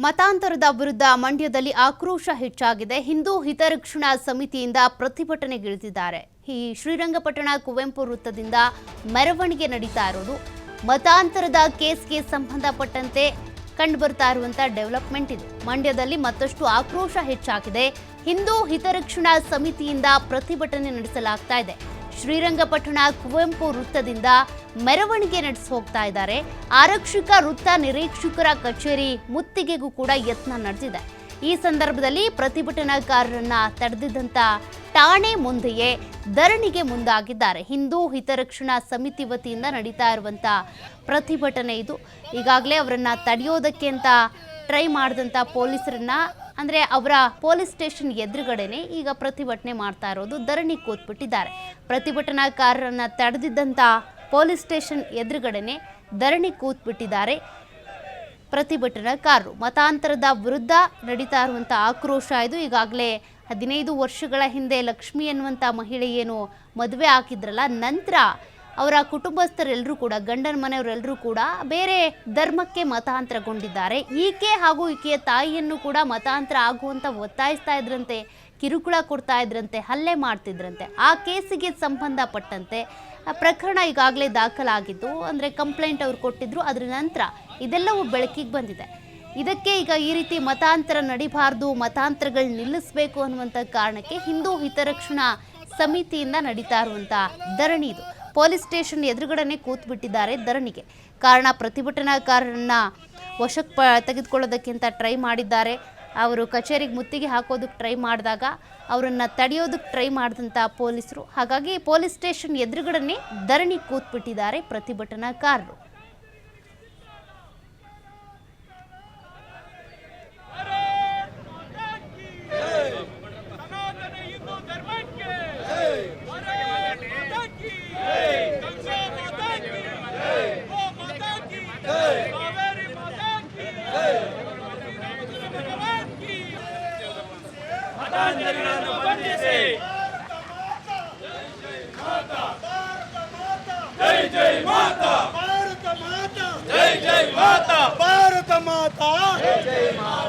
ಮತಾಂತರದ ವಿರುದ್ಧ ಮಂಡ್ಯದಲ್ಲಿ ಆಕ್ರೋಶ ಹೆಚ್ಚಾಗಿದೆ. ಹಿಂದೂ ಹಿತರಕ್ಷಣಾ ಸಮಿತಿಯಿಂದ ಪ್ರತಿಭಟನೆಗಿಳಿದಿದ್ದಾರೆ. ಈ ಶ್ರೀರಂಗಪಟ್ಟಣ ಕುವೆಂಪು ವೃತ್ತದಿಂದ ಮೆರವಣಿಗೆ ನಡೀತಾ ಇರೋದು ಮತಾಂತರದ ಕೇಸ್ಗೆ ಸಂಬಂಧಪಟ್ಟಂತೆ ಕಂಡುಬರ್ತಾ ಇರುವಂತ ಡೆವಲಪ್ಮೆಂಟ್ ಇದು. ಮಂಡ್ಯದಲ್ಲಿ ಮತ್ತಷ್ಟು ಆಕ್ರೋಶ ಹೆಚ್ಚಾಗಿದೆ. ಹಿಂದೂ ಹಿತರಕ್ಷಣಾ ಸಮಿತಿಯಿಂದ ಪ್ರತಿಭಟನೆ ನಡೆಸಲಾಗ್ತಾ ಇದೆ. ಶ್ರೀರಂಗಪಟ್ಟಣ ಕುವೆಂಪು ವೃತ್ತದಿಂದ ಮೆರವಣಿಗೆ ನಡೆಸಿ ಹೋಗ್ತಾ ಇದ್ದಾರೆ. ಆರಕ್ಷಕ ವೃತ್ತ ನಿರೀಕ್ಷಕರ ಕಚೇರಿ ಮುತ್ತಿಗೆಗೂ ಕೂಡ ಯತ್ನ ನಡೆದಿದೆ. ಈ ಸಂದರ್ಭದಲ್ಲಿ ಪ್ರತಿಭಟನಾಕಾರರನ್ನ ತಡೆದಿದ್ದಂತ ಠಾಣೆ ಮುಂದೆಯೇ ಧರಣಿಗೆ ಮುಂದಾಗಿದ್ದಾರೆ. ಹಿಂದೂ ಹಿತರಕ್ಷಣಾ ಸಮಿತಿ ವತಿಯಿಂದ ನಡೀತಾ ಇರುವಂತ ಪ್ರತಿಭಟನೆ ಇದು. ಈಗಾಗಲೇ ಅವರನ್ನ ತಡೆಯೋದಕ್ಕೆ ಅಂತ ಟ್ರೈ ಮಾಡಿದಂಥ ಪೊಲೀಸರನ್ನ ಅಂದರೆ ಅವರ ಪೊಲೀಸ್ ಸ್ಟೇಷನ್ ಎದುರುಗಡೆನೆ ಈಗ ಪ್ರತಿಭಟನೆ ಮಾಡ್ತಾ ಇರೋದು. ಧರಣಿ ಕೂತ್ಬಿಟ್ಟಿದ್ದಾರೆ. ಪ್ರತಿಭಟನಾಕಾರರನ್ನ ತಡೆದಿದ್ದಂಥ ಪೊಲೀಸ್ ಸ್ಟೇಷನ್ ಎದುರುಗಡೆನೆ ಧರಣಿ ಕೂತ್ಬಿಟ್ಟಿದ್ದಾರೆ ಪ್ರತಿಭಟನಾಕಾರರು. ಮತಾಂತರದ ವಿರುದ್ಧ ನಡೀತಾ ಇರುವಂಥ ಆಕ್ರೋಶ ಇದು. ಈಗಾಗಲೇ 15 ವರ್ಷಗಳ ಹಿಂದೆ ಲಕ್ಷ್ಮಿ ಎನ್ನುವಂಥ ಮಹಿಳೆ ಏನು ಮದುವೆ ಹಾಕಿದ್ರಲ್ಲ, ನಂತರ ಅವರ ಕುಟುಂಬಸ್ಥರೆಲ್ಲರೂ ಕೂಡ, ಗಂಡನ ಮನೆಯವರೆಲ್ಲರೂ ಕೂಡ ಬೇರೆ ಧರ್ಮಕ್ಕೆ ಮತಾಂತರಗೊಂಡಿದ್ದಾರೆ. ಈಕೆ ಹಾಗೂ ಈಕೆಯ ತಾಯಿಯನ್ನು ಕೂಡ ಮತಾಂತರ ಆಗುವಂತ ಒತ್ತಾಯಿಸ್ತಾ ಇದ್ರಂತೆ, ಕಿರುಕುಳ ಕೊಡ್ತಾ ಇದ್ರಂತೆ, ಹಲ್ಲೆ ಮಾಡ್ತಿದ್ರಂತೆ. ಆ ಕೇಸಿಗೆ ಸಂಬಂಧಪಟ್ಟಂತೆ ಪ್ರಕರಣ ಈಗಾಗಲೇ ದಾಖಲಾಗಿದ್ದು, ಅಂದರೆ ಕಂಪ್ಲೇಂಟ್ ಅವ್ರು ಕೊಟ್ಟಿದ್ರು. ಅದರ ನಂತರ ಇದೆಲ್ಲವೂ ಬೆಳಕಿಗೆ ಬಂದಿದೆ. ಇದಕ್ಕೆ ಈಗ ಈ ರೀತಿ ಮತಾಂತರ ನಡಿಬಾರ್ದು, ಮತಾಂತರಗಳು ನಿಲ್ಲಿಸಬೇಕು ಅನ್ನುವಂಥ ಕಾರಣಕ್ಕೆ ಹಿಂದೂ ಹಿತರಕ್ಷಣಾ ಸಮಿತಿಯಿಂದ ನಡೀತಾ ಇರುವಂಥ ಧರಣಿ ಇದು. ಪೊಲೀಸ್ ಸ್ಟೇಷನ್ ಎದುರುಗಡೆನೆ ಕೂತ್ಬಿಟ್ಟಿದ್ದಾರೆ ಧರಣಿಗೆ. ಕಾರಣ, ಪ್ರತಿಭಟನಾಕಾರರನ್ನ ವಶಕ್ಕೆ ತೆಗೆದುಕೊಳ್ಳೋದಕ್ಕೆ ಅಂತ ಟ್ರೈ ಮಾಡಿದ್ದಾರೆ. ಅವರು ಕಚೇರಿಗೆ ಮುತ್ತಿಗೆ ಹಾಕೋದಕ್ಕೆ ಟ್ರೈ ಮಾಡಿದಾಗ ಅವರನ್ನು ತಡೆಯೋದಕ್ಕೆ ಟ್ರೈ ಮಾಡಿದಂಥ ಪೊಲೀಸರು. ಹಾಗಾಗಿ ಪೊಲೀಸ್ ಸ್ಟೇಷನ್ ಎದುರುಗಡೆನೆ ಧರಣಿ ಕೂತ್ಬಿಟ್ಟಿದ್ದಾರೆ ಪ್ರತಿಭಟನಾಕಾರರು. जय जय माता, भारत माता, जय जय माता, भारत माता, जय जय माता.